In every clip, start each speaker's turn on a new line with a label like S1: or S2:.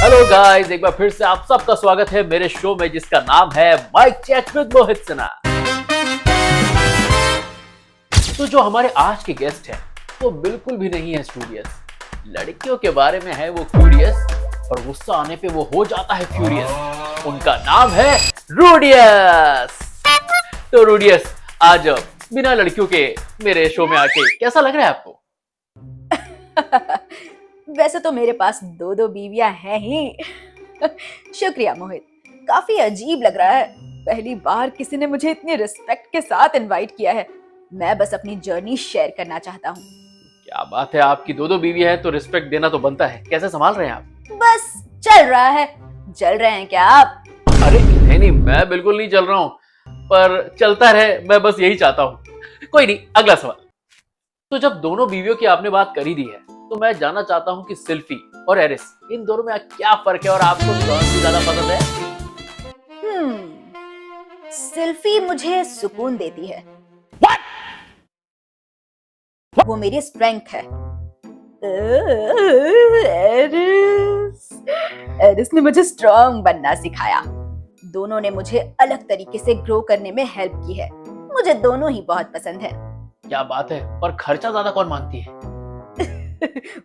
S1: Hello guys, एक बार फिर से आप सबका स्वागत है मेरे शो में जिसका नाम है mic check with Mohit Sinha. तो जो हमारे आज के गेस्ट हैं वो बिल्कुल भी नहीं है स्टूडियस। लड़कियों के बारे में है वो क्यूरियस और गुस्सा आने पे वो हो जाता है फ्यूरियस। उनका नाम है रूडियस। तो रूडियस, आज बिना लड़कियों के मेरे शो में आके कैसा लग रहा है आपको?
S2: वैसे तो मेरे पास दो बीवियां हैं ही। शुक्रिया मोहित, काफी अजीब लग रहा है। पहली बार किसी ने मुझे इतनी रिस्पेक्ट के साथ इनवाइट किया है। मैं बस अपनी जर्नी शेयर करना चाहता हूँ।
S1: क्या बात है, आपकी दो बीवियां हैं तो रिस्पेक्ट देना तो बनता है। कैसे संभाल रहे हैं आप?
S2: बस चल रहा है। जल रहे हैं क्या आप?
S1: अरे नहीं, मैं बिल्कुल नहीं चल रहा हूँ, पर चलता रहे, मैं बस यही चाहता हूँ। कोई नहीं, अगला सवाल। तो जब दोनों बीवियों की आपने बात कर ही दी है तो मैं जानना चाहता हूँ कि सिल्फी और एरिस, इन दोनों में क्या फर्क है और आपको कौन सी ज्यादा पसंद है?
S2: सिल्फी मुझे सुकून देती है। वो मेरी स्ट्रेंथ है। एरिस ने मुझे स्ट्रांग बनना सिखाया। दोनों ने मुझे अलग तरीके से ग्रो करने में हेल्प की है। मुझे दोनों ही बहुत पसंद है।
S1: क्या बात है, और खर्चा ज्यादा कौन मांगती है?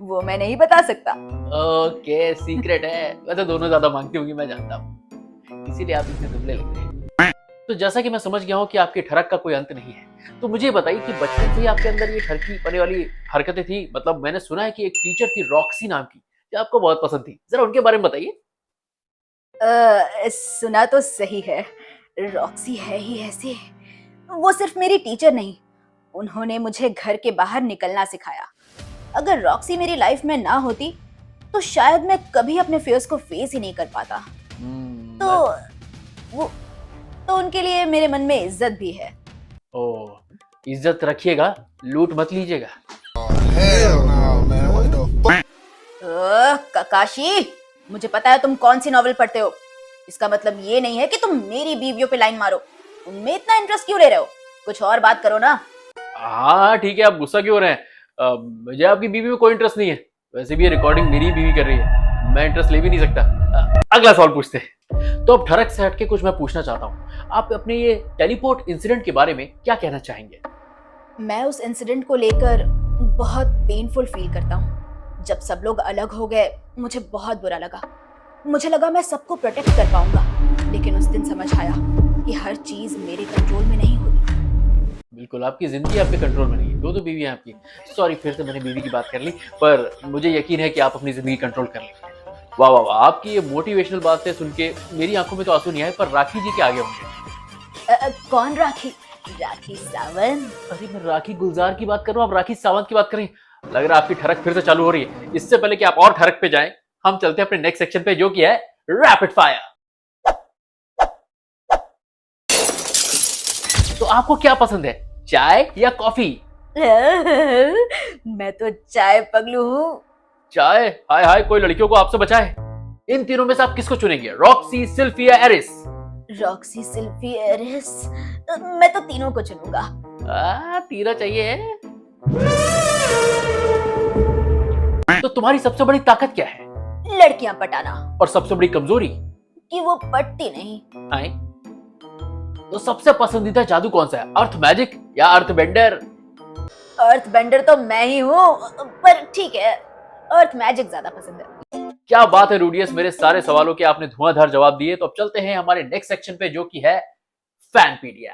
S2: वो मैं नहीं बता सकता।
S1: ओके, सीक्रेट है। वैसे दोनों ज्यादा मांगती होंगी, मैं जानता हूँ, इसीलिए आप इतने दुबले लग रहे हैं। तो जैसा कि मैं समझ गया हूँ कि आपके ठरक का कोई अंत नहीं है, तो मुझे बताइए कि बचपन से ही आपके अंदर ये ठरकी पने वाली हरकतें थी। मतलब मैंने सुना है कि एक टीचर थी रॉक्सी नाम की जो आपको बहुत पसंद थी, जरा उनके बारे में बताइए।
S2: सुना तो सही है, रॉक्सी है ही ऐसी। वो सिर्फ मेरी टीचर नहीं, उन्होंने मुझे घर के बाहर निकलना सिखाया। अगर रॉक्सी मेरी लाइफ में ना होती तो शायद मैं कभी अपने फेयर्स को फेस ही नहीं कर पाता। तो उनके लिए मेरे मन में इज्जत भी है।
S1: ओह, इज्जत रखिएगा, लूट मत लीजिएगा।
S2: ककाशी, मुझे पता है तुम कौन सी नॉवेल पढ़ते हो। इसका मतलब ये नहीं है कि तुम मेरी बीवियों पे लाइन मारो। उनमें इतना इंटरेस्ट क्यों ले रहे हो? कुछ और बात करो ना।
S1: हाँ ठीक है, आप गुस्सा क्यों हो रहे हैं? मुझे आपकी बीवी में कोई इंटरेस्ट नहीं है। वैसे भी ये रिकॉर्डिंग मेरी बीवी कर रही है, मैं इंटरेस्ट ले भी नहीं सकता। अगला सवाल पूछते हैं। तो अब ठरक से हटके कुछ मैं पूछना चाहता हूँ। आप अपने ये टेलीपोर्ट इंसिडेंट के बारे में क्या कहना चाहेंगे?
S2: मैं उस इंसिडेंट को लेकर बहुत पेनफुल फील करता हूँ। जब सब लोग अलग हो गए मुझे बहुत बुरा लगा। मुझे लगा मैं सबको प्रोटेक्ट कर पाऊंगा, लेकिन उस दिन समझ आया कि हर चीज मेरे कंट्रोल में नहीं होती।
S1: बिल्कुल, आपकी जिंदगी आपके कंट्रोल में नहीं है। दो बीवियां आपकी। सॉरी, फिर से मैंने बीवी की बात कर ली, पर मुझे यकीन है कि आप अपनी जिंदगी कंट्रोल कर लेंगे। वाह वाह वाह, आपकी ये मोटिवेशनल बातें सुन के मेरी आंखों में तो आंसू नहीं आए, पर राखी जी के आगे होंगे।
S2: कौन राखी? राखी सावंत?
S1: अरे मैं राखी गुलजार की बात कर रहा हूँ, आप राखी सावंत की बात कर रही हैं। लग रहा है आपकी ठरक फिर से चालू हो रही है। इससे पहले कि आप और ठरक पे जाएं, हम चलते हैं अपने नेक्स्ट सेक्शन पे, जो कि है रैपिड फायर। तो आपको क्या पसंद है, चाय या कॉफी?
S2: मैं तो चाय पगलू हूँ।
S1: चाय? हाय हाय, कोई लड़कियों को आपसे बचाए। इन तीनों में से आप किसको चुनेंगे, रॉक्सी, सिल्फी या एरिस?
S2: रॉक्सी, सिल्फी, एरिस, मैं तो तीनों को चुनूंगा।
S1: तीनों चाहिए। तो तुम्हारी सबसे बड़ी ताकत क्या है?
S2: लड़कियां पटाना।
S1: और सबसे बड़ी कमजोरी?
S2: कि वो पटती नहीं।
S1: आए? तो सबसे पसंदीदा जादू कौन सा है, अर्थ मैजिक या अर्थ बेंडर?
S2: अर्थ बेंडर तो मैं ही हूँ, पर ठीक है, अर्थ मैजिक ज्यादा पसंद है।
S1: क्या बात है रूडियस, मेरे सारे सवालों के आपने धुआंधार जवाब दिए। तो अब चलते हैं हमारे नेक्स्ट सेक्शन पे, जो कि है फैनपीडिया।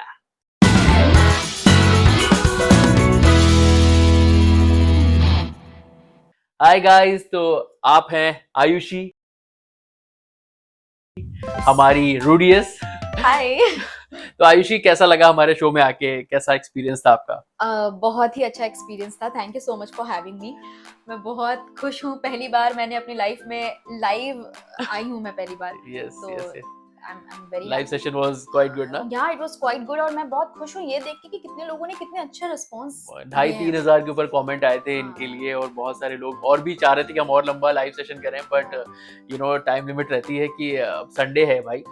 S1: हाय गाइस, तो आप हैं आयुषी, हमारी रूडियस।
S2: हाय।
S1: तो आयुषी, कैसा लगा हमारे शो में आके, कैसा एक्सपीरियंस था आपका?
S3: बहुत ही अच्छा एक्सपीरियंस था। Thank you so much for having me. मैं बहुत खुश हूँ, पहली बार मैंने अपनी लाइफ में लाइव आई हूँ मैं पहली बार।
S1: यस
S3: तो
S1: yes,
S3: I'm very
S1: live session was quite good ना?
S3: yeah, it was quite good। और मैं बहुत खुश हूँ ये देख के कि कितने लोगों ने कितने अच्छे रिस्पॉन्स
S1: 2,500-3 हजार के ऊपर कमेंट आए थे इनके लिए, और बहुत सारे लोग और भी चाह रहे थे कि हम और लंबा लाइव सेशन करें, but you know time limit रहती है कि संडे है भाई,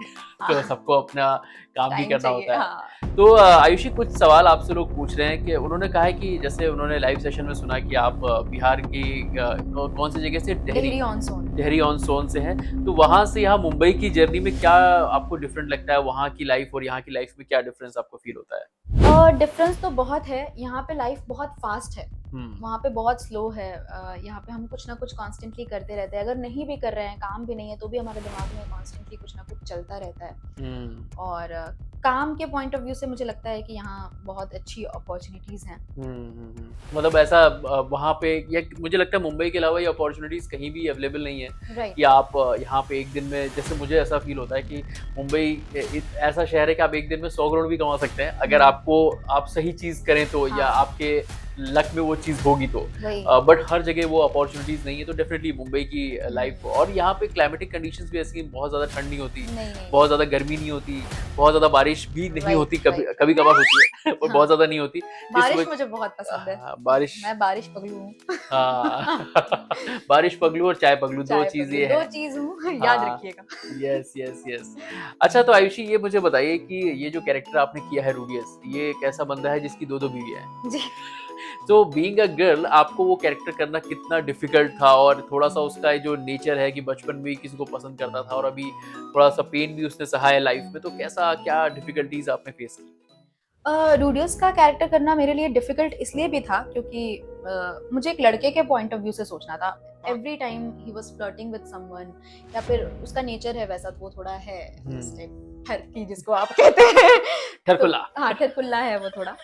S1: तो सबको अपना काम भी करना होता है।
S3: हाँ।
S1: तो आयुषी, कुछ सवाल आपसे लोग पूछ रहे हैं कि उन्होंने कहा है कि जैसे उन्होंने लाइव सेशन में सुना कि आप बिहार की कौन सी जगह से,
S3: डेहरी ऑन सोन।
S1: टेहरी ऑन सोन से हैं, तो वहाँ से यहाँ मुंबई की जर्नी में क्या आपको डिफरेंट लगता है? वहाँ की लाइफ और यहाँ की लाइफ में क्या डिफरेंस आपको फील होता है?
S3: और डिफरेंस तो बहुत है। यहाँ पे लाइफ बहुत फास्ट है,
S1: हम्म।
S3: वहाँ पे बहुत स्लो है। यहाँ पे हम कुछ ना कुछ कॉन्स्टेंटली करते रहते हैं। अगर नहीं भी कर रहे हैं, काम भी नहीं है, तो भी हमारे दिमाग में कॉन्स्टेंटली कुछ ना कुछ चलता रहता है। और काम के पॉइंट ऑफ व्यू से मुझे लगता है कि यहाँ बहुत अच्छी अपॉर्चुनिटीज़ हैं।
S1: मतलब ऐसा वहाँ पे या मुझे लगता है मुंबई के अलावा ये अपॉर्चुनिटीज कहीं भी अवेलेबल नहीं है
S3: राइट।
S1: कि आप यहाँ पे एक दिन में, जैसे मुझे ऐसा फील होता है कि मुंबई ऐसा शहर है कि आप एक दिन में 100 करोड़ भी कमा सकते हैं अगर आप सही चीज करें तो, या
S3: हाँ।
S1: आपके लक में वो चीज होगी तो।
S3: वही।
S1: बट हर जगह वो अपॉर्चुनिटीज नहीं है, तो डेफिनेटली मुंबई की लाइफ, और यहाँ पे क्लाइमेटिक कंडीशंस भी ऐसी बहुत ज्यादा ठंड नहीं होती,
S3: नहीं।
S1: बहुत ज्यादा गर्मी नहीं होती, बहुत ज्यादा बारिश भी नहीं
S3: Right,
S1: होती, कभी
S3: right.
S1: कभी कभार होती है और
S3: हाँ।
S1: बहुत ज्यादा नहीं होती।
S3: बारिश मुझे बहुत पसंद है।
S1: बारिश,
S3: मैं बारिश पगलू हूँ।
S1: हाँ बारिश पगलू और चाय पगलू, दो
S3: चाय
S1: चीज
S3: पगलू,
S1: ये
S3: दो
S1: है।
S3: चीज हूँ, याद
S1: हाँ।
S3: रखिएगा।
S1: Yes yes yes. अच्छा, तो आयुषी ये मुझे बताइए कि ये जो कैरेक्टर आपने किया है रूडियस, ये एक ऐसा बंदा है जिसकी दो बीवी है।
S3: जी।
S1: तो बीइंग अ गर्ल, आपको वो कैरेक्टर करना कितना डिफिकल्ट था, और थोड़ा सा उसका जो नेचर है कि बचपन में ही किसी को पसंद करता था और अभी थोड़ा सा पेन भी उसने सहा है लाइफ में, तो कैसा क्या डिफिकल्टीज आपने फेस की?
S3: रूडियस का कैरेक्टर करना मेरे लिए डिफिकल्ट इसलिए भी था क्योंकि मुझे एक लड़के के पॉइंट ऑफ व्यू से सोचना था। Every time he was flirting with someone, या फिर उसका नेचर है वैसा, तो वो थोड़ा है इस टाइप ठरकी जिसको आप कहते हैं।
S1: ठरकुल्ला।
S3: तो, हाँ, ठरकुल्ला है वो थोड़ा।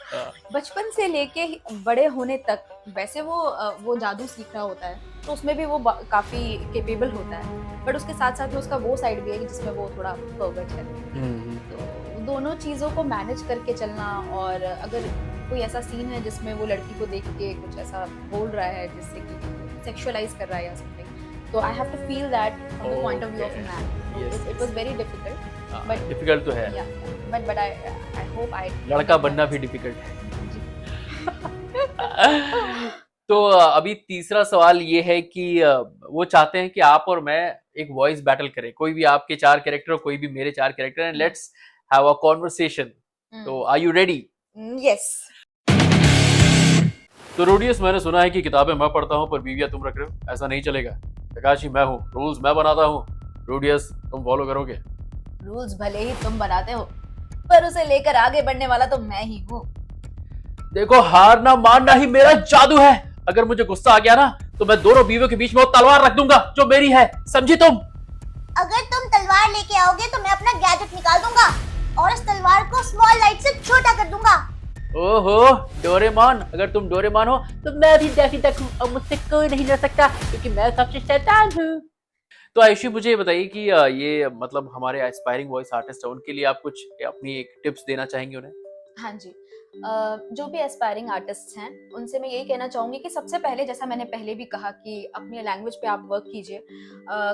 S3: बचपन से लेके बड़े होने तक वैसे वो जादू सीख रहा होता है, तो उसमें भी वो काफी केपेबल होता है, बट उसके साथ साथ में उसका वो साइड भी है कि जिसमें वो थोड़ा परवर्ट है। तो दोनों चीज़ों को मैनेज करके चलना, और अगर कोई ऐसा सीन है जिसमें वो लड़की को देख के कुछ ऐसा बोल रहा है जिससे कि सेक्सुअलाइज कर रहा है या समथिंग, तो I have to feel that from the point of view of a man. It was very difficult, but
S1: difficult तो है,
S3: बट आई होप आई
S1: लड़का बनना भी डिफिकल्ट है।
S3: जी।
S1: तो अभी तीसरा सवाल ये है कि वो चाहते हैं कि आप और मैं एक वॉइस बैटल करें, कोई भी आपके 4 कैरेक्टर और कोई भी मेरे 4 character, and let's have a conversation. तो आर यू रेडी?
S3: यस।
S1: तो रोडियस, मैंने सुना है कि किताबें मैं पढ़ता हूँ पर बीवियां तुम रख रहे हो, ऐसा नहीं चलेगा। तकाशी मैं हूँ, रूल्स मैं बनाता हूँ, रोडियस तुम फॉलो करोगे?
S3: रूल्स भले ही तुम बनाते हो, पर उसे लेकर आगे बढ़ने वाला तो मैं ही हूँ।
S1: देखो, हारना मानना ही मेरा जादू है। अगर मुझे गुस्सा आ गया ना, तो मैं दोनों बीवियों के बीच में वो तलवार रख दूंगा जो मेरी है, समझी तुम?
S4: अगर तुम तलवार लेके आओगे तो मैं अपना गैजेट निकाल दूंगा और इस तलवार को स्मॉल लाइट से छोटा कर दूंगा।
S1: ओहो डोरेमोन, अगर तुम डोरेमोन हो तो मैं भी डैफी डक हूँ और मुझसे कोई नहीं डर सकता क्योंकि मैं सबसे शैतान हूँ। तो आयुषी, मुझे बताइए कि ये मतलब हमारे एस्पायरिंग वॉइस आर्टिस्ट है, उनके लिए आप कुछ अपनी एक टिप्स देना चाहेंगे उन्हें?
S3: हाँ जी। जो भी एस्पायरिंग आर्टिस्ट हैं उनसे मैं यही कहना चाहूँगी कि सबसे पहले, जैसा मैंने पहले भी कहा, कि अपनी लैंग्वेज पे आप वर्क कीजिए।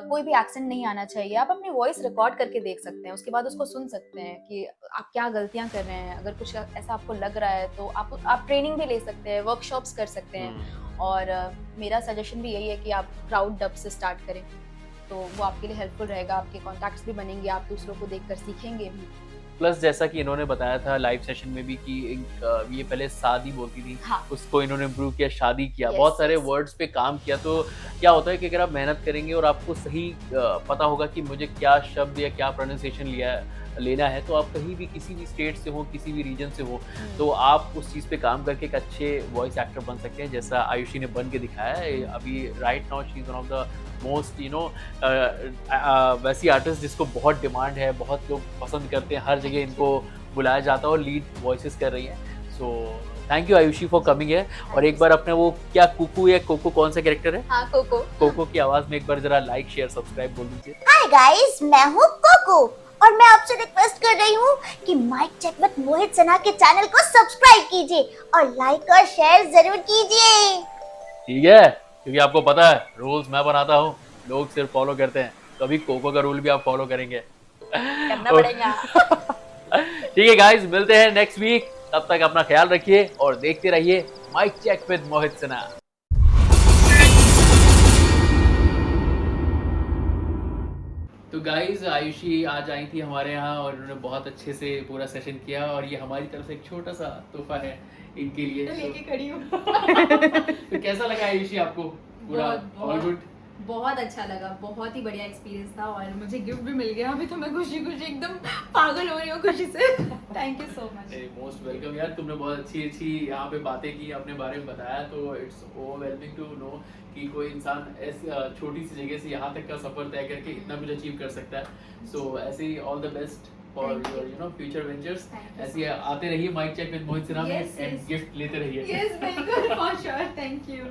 S3: कोई भी एक्सेंट नहीं आना चाहिए। आप अपनी वॉइस रिकॉर्ड करके देख सकते हैं, उसके बाद उसको सुन सकते हैं कि आप क्या गलतियाँ कर रहे हैं। अगर कुछ ऐसा आपको लग रहा है तो आप ट्रेनिंग भी ले सकते हैं, वर्कशॉप्स कर सकते हैं। और मेरा सजेशन भी यही है कि आप क्राउड डब से स्टार्ट करें, तो वो आपके लिए हेल्पफुल रहेगा। आपके कॉन्टैक्ट्स भी बनेंगे, आप दूसरों को देखकर सीखेंगे भी।
S1: प्लस जैसा कि इन्होंने बताया था लाइव सेशन में भी कि ये पहले शादी बोलती थी,
S3: हाँ।
S1: उसको इन्होंने इम्प्रूव किया, शादी किया,
S3: Yes,
S1: बहुत सारे
S3: yes.
S1: वर्ड्स पे काम किया। तो क्या होता है कि अगर आप मेहनत करेंगे और आपको सही पता होगा कि मुझे क्या शब्द या क्या प्रोनाउंसिएशन लेना है, तो आप कहीं भी किसी भी स्टेट से हो, किसी भी रीजन से हो, तो आप उस चीज़ पे काम करके एक अच्छे वॉइस एक्टर बन सकते हैं, जैसा आयुषी ने बन के दिखाया है। अभी right now she is one of the most वैसी आर्टिस्ट जिसको बहुत डिमांड है, बहुत लोग पसंद करते हैं, हर जगह इनको बुलाया जाता है और लीड वॉइसेस कर रही हैं। So thank you Ayushi for coming है। और एक बार अपने वो क्या कुकू या कोको, कौन सा कैरेक्टर है?
S3: हाँ, कोको।
S1: कोको की आवाज में एक बार जरा लाइक शेयर सब्सक्राइब बोल दीजिए।
S4: हाय गाइस, मैं हूँ कोको और मैं आपसे रिक्वेस्ट कर रही हूँ कि mic check with Mohit Sinha के चैनल को सब्सक्राइब कीजिए और लाइक और शेयर जरूर कीजिए। ठीक
S1: है, क्योंकि आपको पता है रूल्स मैं बनाता हूँ, लोग सिर्फ फॉलो करते हैं, तो अभी कोको का रूल भी आप फॉलो करेंगे,
S3: करना पड़ेगा।
S1: ठीक है गाइस, मिलते हैं नेक्स्ट वीक। तब तक अपना ख्याल रखिए और देखते रहिए mike check with Mohit Sinha. तो गाइस, आयुषी आज आई थी हमारे यहाँ और उन्होंने बहुत अच्छे से पूरा सेशन किया, और ये हमारी तरफ से एक छोटा सा तोहफा है इनके लिए।
S3: लेके खड़ी हूँ।
S1: तो कैसा लगा आयुषी आपको? पूरा
S3: बहुत
S1: ऑल गुड?
S3: बहुत अच्छा लगा, बहुत ही बढ़िया एक्सपीरियंस था और मुझे गिफ्ट भी मिल गया। अभी तो मैं खुशी खुशी एकदम पागल हो रही हूँ खुशी से। Thank you so much.
S1: Most welcome यार, तुमने बहुत अच्छी यहाँ पे बातें की, अपने बारे में बताया, तो इट्स ओवरवेलमिंग टू नो कि कोई इंसान ऐसी छोटी सी जगह से यहाँ तक का सफर तय करके इतना कुछ अचीव कर सकता है। सो ऐसे ही all the best for
S3: Thank
S1: your
S3: you.
S1: Future ventures.
S3: Thank you
S1: ऐसे ही आते रहिए mike check with Mohit Sinha में
S3: Yes,
S1: एंड
S3: yes.
S1: गिफ्ट लेते रहिए।
S3: यस बिल्कुल, फॉर श्योर। Thank you.